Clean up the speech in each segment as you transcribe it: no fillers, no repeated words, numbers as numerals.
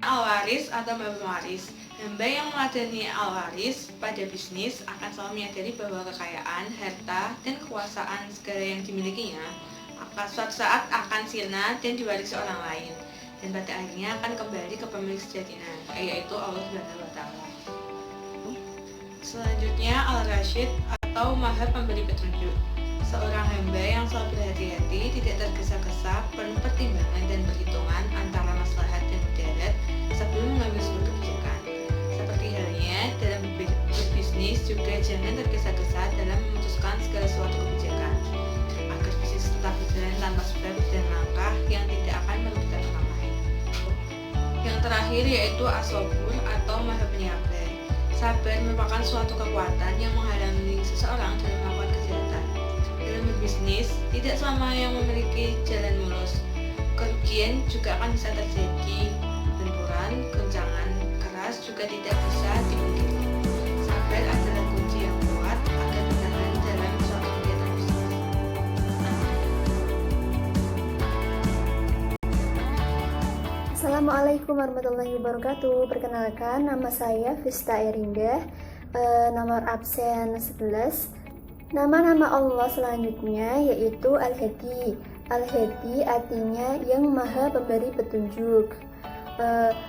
Al-waris atau bab waris. Hamba yang meladeni al-waris pada bisnis akan selalu menyadari bahwa kekayaan, harta, dan kekuasaan segala yang dimilikinya akan suatu saat akan sirna dan diwarisi orang lain, dan pada akhirnya akan kembali ke pemilik sejatinya, yaitu Allah Subhanahu wa Ta'ala. Selanjutnya Al-Rasyid atau Maha Pemberi Petunjuk. Seorang hamba yang selalu berhati-hati, tidak tergesa-gesa, penuh pertimbangan dan perhitungan antara maslahat dan mudarat sebelum mengambil sebuah kebijakan. Seperti halnya dalam berbisnis juga jangan tergesa-gesa dalam memutuskan segala suatu kebijakan, agar bisnis tetap berjalan tanpa sebab dan langkah yang tidak akan merugikan orang lain. Yang terakhir yaitu As-Sabur atau Maha Penyabar. Sabar merupakan suatu kekuatan yang menghalangi seseorang dalam melakukan kejahatan. Dalam berbisnis, tidak selamanya memiliki jalan mulus. Kerugian juga akan bisa terjadi. Benturan, goncangan keras juga tidak bisa dipungkiri. Sabar adalah kunci yang kuat agar bertahan dalam suatu kegiatan bisnis. Assalamualaikum warahmatullahi wabarakatuh. Perkenalkan, nama saya Vista Erinda, nomor absen 11. Nama-nama Allah selanjutnya yaitu Al-Hadi. Al-Hadi artinya yang maha pemberi petunjuk.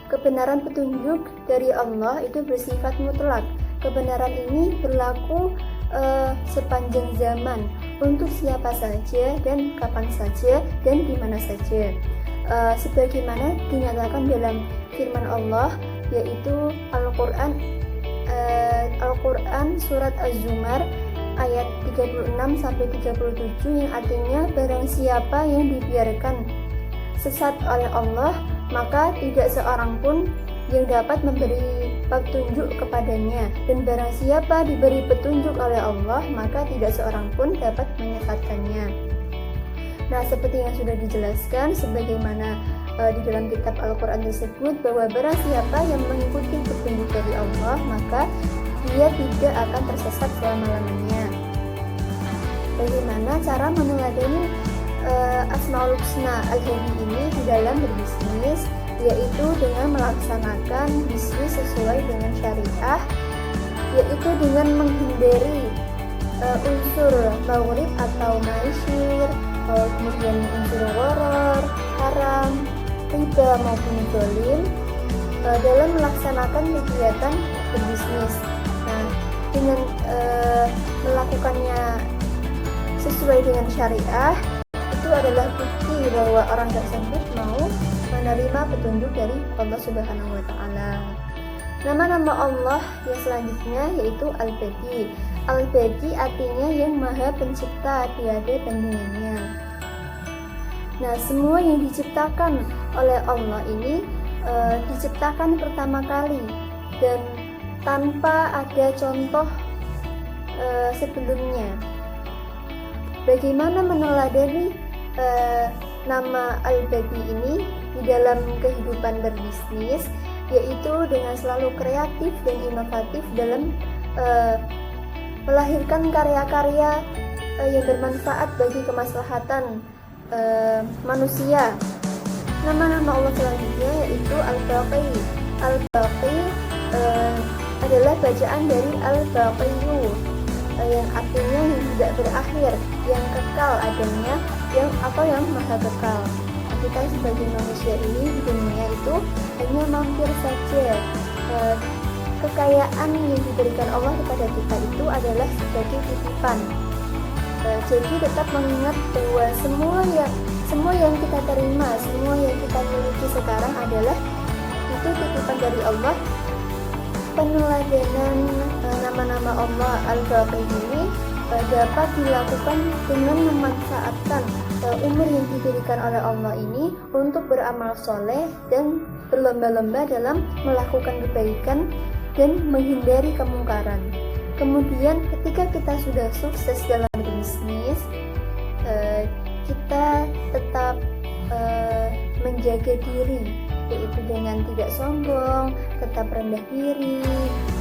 Kebenaran petunjuk dari Allah itu bersifat mutlak. Kebenaran ini berlaku sepanjang zaman untuk siapa saja dan kapan saja dan di mana saja. Sebagaimana dinyatakan dalam firman Allah, yaitu Al-Quran surat Az-Zumar ayat 36-37 yang artinya barang siapa yang dibiarkan sesat oleh Allah, maka tidak seorang pun yang dapat memberi petunjuk kepadanya, dan barang siapa diberi petunjuk oleh Allah, maka tidak seorang pun dapat menyesatkannya. Nah, seperti yang sudah dijelaskan sebagaimana di dalam kitab Al-Quran tersebut, bahwa barang siapa yang mengikuti petunjuk dari Allah, maka dia tidak akan tersesat selama-lamanya. Bagaimana cara meneladani Asmaul Husna Al-Hadi ini di dalam berbisnis, yaitu dengan melaksanakan bisnis sesuai dengan syariah, yaitu dengan menghindari unsur maghrib atau maisir, kemudian unsur gharar, haram, riba maupun zalim dalam melaksanakan kegiatan berbisnis. Nah, dengan melakukannya sesuai dengan syariah, itu adalah bukti bahwa orang tersebut mau menerima petunjuk dari Allah Subhanahu wa Ta'ala. Nama-nama Allah yang selanjutnya yaitu Al-Badi. Al-Badi artinya yang maha pencipta, tiada tandingannya. Nah, semua yang diciptakan oleh Allah ini diciptakan pertama kali dan tanpa ada contoh sebelumnya. Bagaimana meneladani nama Al-Badi ini di dalam kehidupan berbisnis, yaitu dengan selalu kreatif dan inovatif dalam melahirkan karya-karya yang bermanfaat bagi kemaslahatan manusia. Nama-nama Allah selanjutnya yaitu Al-Baqi. Al-Baqi adalah bacaan dari Al-Baqiyu, yang artinya yang tidak berakhir, yang kekal adanya, yang maha kekal. Kita sebagai manusia ini di dunia itu hanya mampir saja. Kekayaan yang diberikan Allah kepada kita itu adalah sebagai titipan. Jadi tetap mengingat bahwa semua yang kita terima, semua yang kita miliki sekarang adalah itu titipan dari Allah. Peneladanan nama-nama Allah Al-Baqi ini dapat dilakukan dengan memanfaatkan umur yang diberikan oleh Allah ini untuk beramal soleh dan berlomba-lomba dalam melakukan kebaikan dan menghindari kemungkaran. Kemudian ketika kita sudah sukses dalam bisnis, kita tetap menjaga diri, yaitu dengan tidak sombong, tetap rendah diri,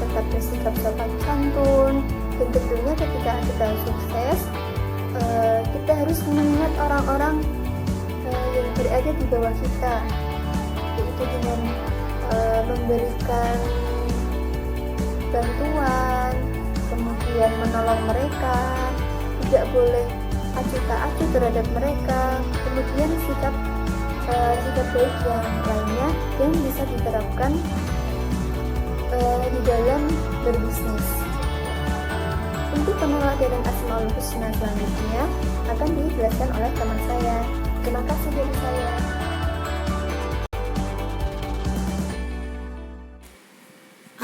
tetap bersikap sopan santun. Dan tentunya ketika kita sukses, kita harus mengingat orang-orang yang berada di bawah kita, yaitu dengan memberikan bantuan, kemudian menolong mereka, tidak boleh acuh tak acuh terhadap mereka, kemudian sikap baik yang lainnya yang bisa diterapkan di dalam berbisnis. Untuk penelitian Asmaul Husna selanjutnya akan dijelaskan oleh teman saya. Terima kasih dari saya.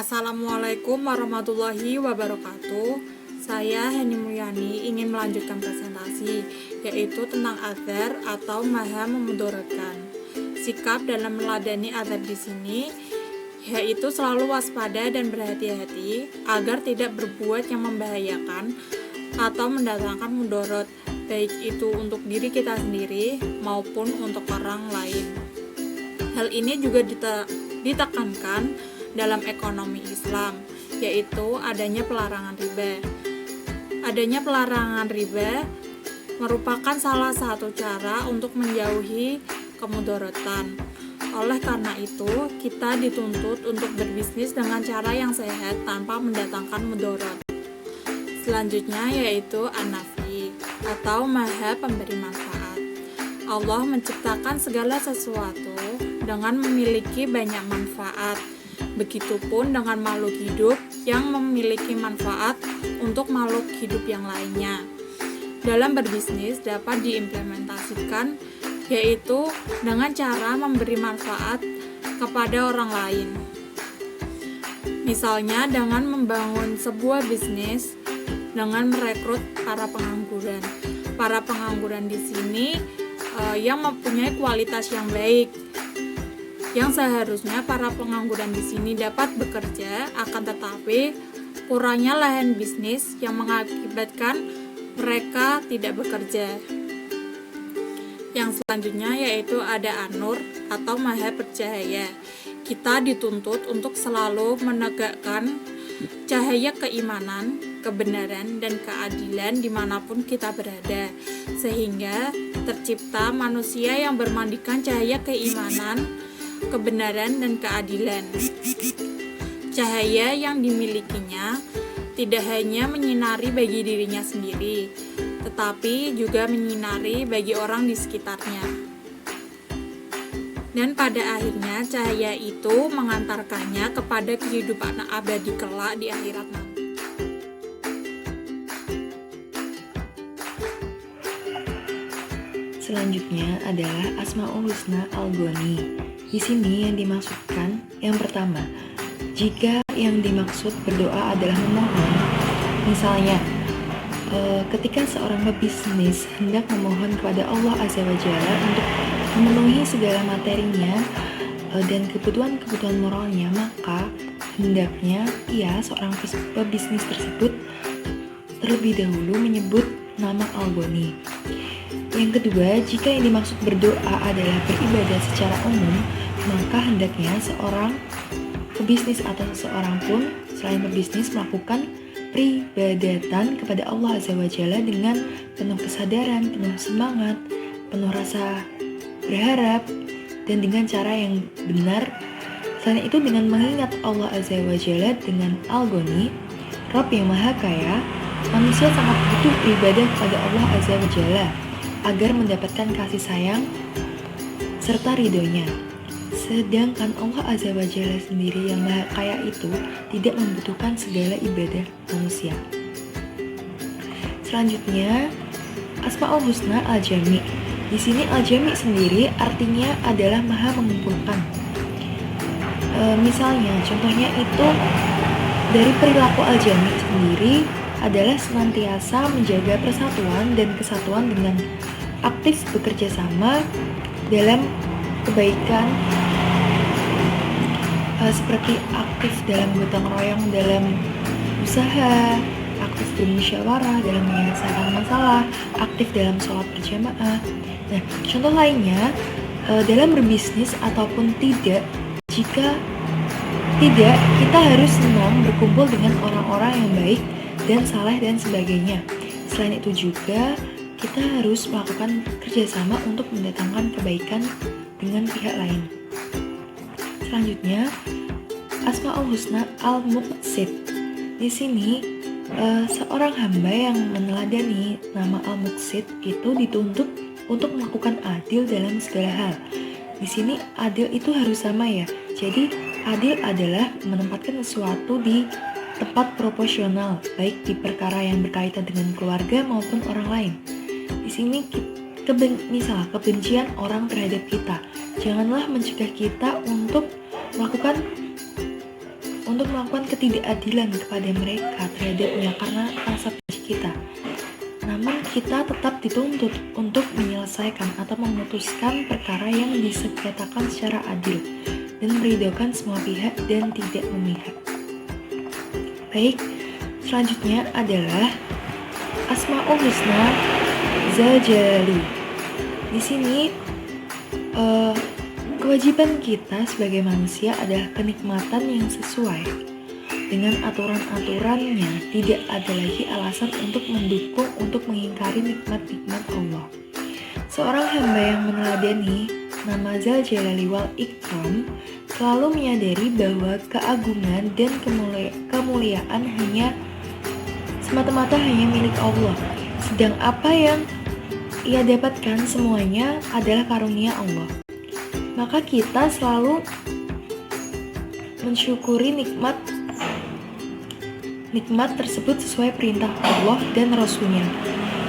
Assalamualaikum warahmatullahi wabarakatuh. Saya Heni Mulyani ingin melanjutkan presentasi, yaitu tentang adzar atau maha memudaratkan. Sikap dalam meladani adzar di sini yaitu selalu waspada dan berhati-hati agar tidak berbuat yang membahayakan atau mendatangkan mudarat, baik itu untuk diri kita sendiri maupun untuk orang lain. Hal ini juga ditekankan dalam ekonomi Islam, yaitu adanya pelarangan riba. Adanya pelarangan riba merupakan salah satu cara untuk menjauhi kemudaratan. Oleh karena itu, kita dituntut untuk berbisnis dengan cara yang sehat tanpa mendatangkan mudarat. Selanjutnya yaitu An-Nafi atau Maha Pemberi Manfaat. Allah menciptakan segala sesuatu dengan memiliki banyak manfaat. Begitupun dengan makhluk hidup yang memiliki manfaat untuk makhluk hidup yang lainnya. Dalam berbisnis dapat diimplementasikan yaitu dengan cara memberi manfaat kepada orang lain. Misalnya dengan membangun sebuah bisnis dengan merekrut para pengangguran. Para pengangguran di sini yang mempunyai kualitas yang baik. Yang seharusnya para pengangguran di sini dapat bekerja, akan tetapi kurangnya lahan bisnis yang mengakibatkan mereka tidak bekerja. Yang selanjutnya yaitu ada An-Nur atau Maha Bercahaya. Kita dituntut untuk selalu menegakkan cahaya keimanan, kebenaran, dan keadilan dimanapun kita berada, sehingga tercipta manusia yang bermandikan cahaya keimanan, kebenaran, dan keadilan. Cahaya yang dimilikinya tidak hanya menyinari bagi dirinya sendiri, tetapi juga menyinari bagi orang di sekitarnya. Dan pada akhirnya cahaya itu mengantarkannya kepada kehidupan abadi kelak di akhirat nanti. Selanjutnya adalah Asmaul Husna Al-Ghani. Di sini yang dimaksudkan yang pertama, jika yang dimaksud berdoa adalah memohon, misalnya ketika seorang pebisnis hendak memohon kepada Allah Azza wa Jalla untuk memenuhi segala materinya dan kebutuhan-kebutuhan moralnya, maka hendaknya seorang pebisnis tersebut terlebih dahulu menyebut nama Al-Ghani. Yang kedua, jika yang dimaksud berdoa adalah beribadah secara umum, maka hendaknya seorang pebisnis atau seseorang pun selain pebisnis melakukan peribadatan kepada Allah Azza wa Jalla dengan penuh kesadaran, penuh semangat, penuh rasa berharap, dan dengan cara yang benar. Selain itu dengan mengingat Allah Azza wa Jalla dengan Al-Ghani, Rabb yang Maha Kaya, manusia sangat butuh beribadah kepada Allah Azza wa Jalla agar mendapatkan kasih sayang serta ridhonya. Sedangkan Allah Azza wa Jalla sendiri yang Maha Kaya itu tidak membutuhkan segala ibadah manusia. Selanjutnya, Asmaul Husna Al-Jami. Di sini Al-Jami sendiri artinya adalah Maha mengumpulkan. Misalnya, contohnya itu dari perilaku Al-Jami sendiri adalah senantiasa menjaga persatuan dan kesatuan dengan aktif bekerja sama dalam kebaikan, seperti aktif dalam gotong royong dalam usaha, aktif bermusyawarah dalam menyelesaikan masalah, aktif dalam sholat berjamaah. Nah, contoh lainnya dalam berbisnis ataupun tidak, jika tidak, kita harus senang berkumpul dengan orang-orang yang baik dan saleh dan sebagainya. Selain itu juga kita harus melakukan kerjasama untuk mendatangkan kebaikan dengan pihak lain. Selanjutnya, Asmaul Husna Al-Muqsit. Di sini seorang hamba yang meneladani nama Al-Muqsit itu dituntut untuk melakukan adil dalam segala hal. Di sini adil itu harus sama ya. Jadi adil adalah menempatkan sesuatu di tempat proporsional, baik di perkara yang berkaitan dengan keluarga maupun orang lain. Di sini misal kebencian orang terhadap kita, janganlah mencegah kita untuk melakukan ketidakadilan kepada mereka terhadapnya karena rasa benci kita. Namun kita tetap dituntut untuk menyelesaikan atau memutuskan perkara yang disengketakan secara adil dan meridhokan semua pihak dan tidak memihak. Baik, selanjutnya adalah Asmaul Husna Dzal Jalali. Di sini kewajiban kita sebagai manusia adalah kenikmatan yang sesuai dengan aturan-aturannya. Tidak ada lagi alasan untuk mendukung untuk mengingkari nikmat-nikmat Allah. Seorang hamba yang meneladani nama Dzal Jalali wal Ikram selalu menyadari bahwa keagungan dan kemuliaan semata-mata hanya milik Allah. Sedang apa yang ia dapatkan semuanya adalah karunia Allah. Maka kita selalu mensyukuri nikmat tersebut sesuai perintah Allah dan Rasul-Nya.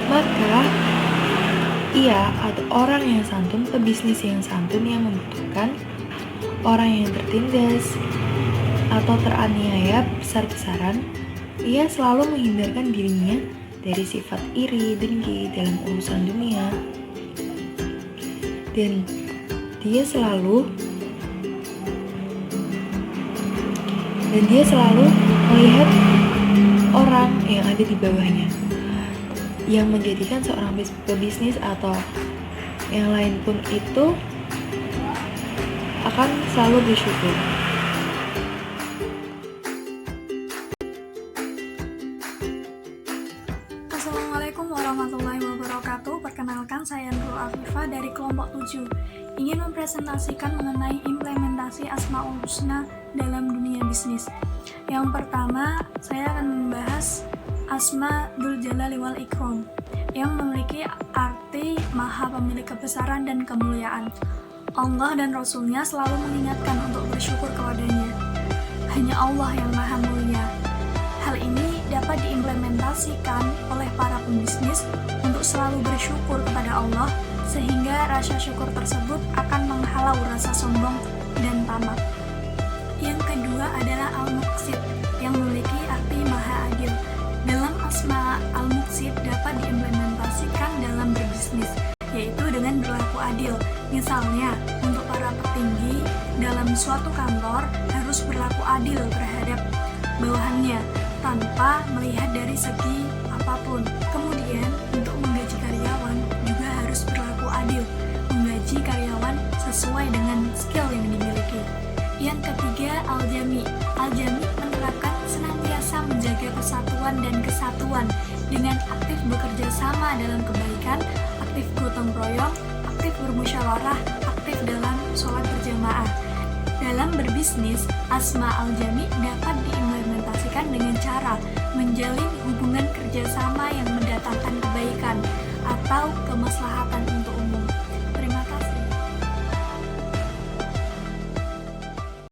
Maka ia atau orang yang santun, pebisnis yang santun yang membutuhkan, orang yang tertindas atau teraniaya besar-besaran, ia selalu menghindarkan dirinya dari sifat iri, dengki dalam urusan dunia. Dan dia selalu melihat orang yang ada di bawahnya, yang menjadikan seorang pebisnis atau yang lain pun itu akan selalu bersyukur. Assalamualaikum warahmatullahi wabarakatuh. Perkenalkan, saya Nurul Afifah dari kelompok 7. Ingin mempresentasikan mengenai implementasi Asmaul Husna dalam dunia bisnis. Yang pertama, saya akan membahas Asma Dzul Jalali wal Ikram yang memiliki arti Maha Pemilik kebesaran dan kemuliaan. Allah dan Rasul-Nya selalu mengingatkan untuk bersyukur kepadanya. Hanya Allah yang Maha Mulia. Hal ini dapat diimplementasikan oleh para pembisnis untuk selalu bersyukur kepada Allah, sehingga rasa syukur tersebut akan menghalau rasa sombong dan tamak. Yang kedua adalah Al-Muqsit yang memiliki arti Maha Adil. Dalam Asma Al-Muqsit dapat diimplementasikan dalam berbisnis, yaitu dengan berlaku adil. Misalnya, untuk para petinggi dalam suatu kantor harus berlaku adil terhadap bawahannya tanpa melihat dari segi apapun. Kemudian, untuk menggaji karyawan juga harus berlaku adil, menggaji karyawan sesuai dengan skill yang dimiliki. Yang ketiga, Al-Jami. Al-Jami menerapkan senantiasa menjaga persatuan dan kesatuan dengan aktif bekerja sama dalam kebaikan, aktif gotong royong, aktif bermusyawarah, aktif dalam sholat berjamaah. Dalam berbisnis, Asma Al-Jami dapat diimplementasikan dengan cara menjalin hubungan kerjasama yang mendatangkan kebaikan atau kemaslahatan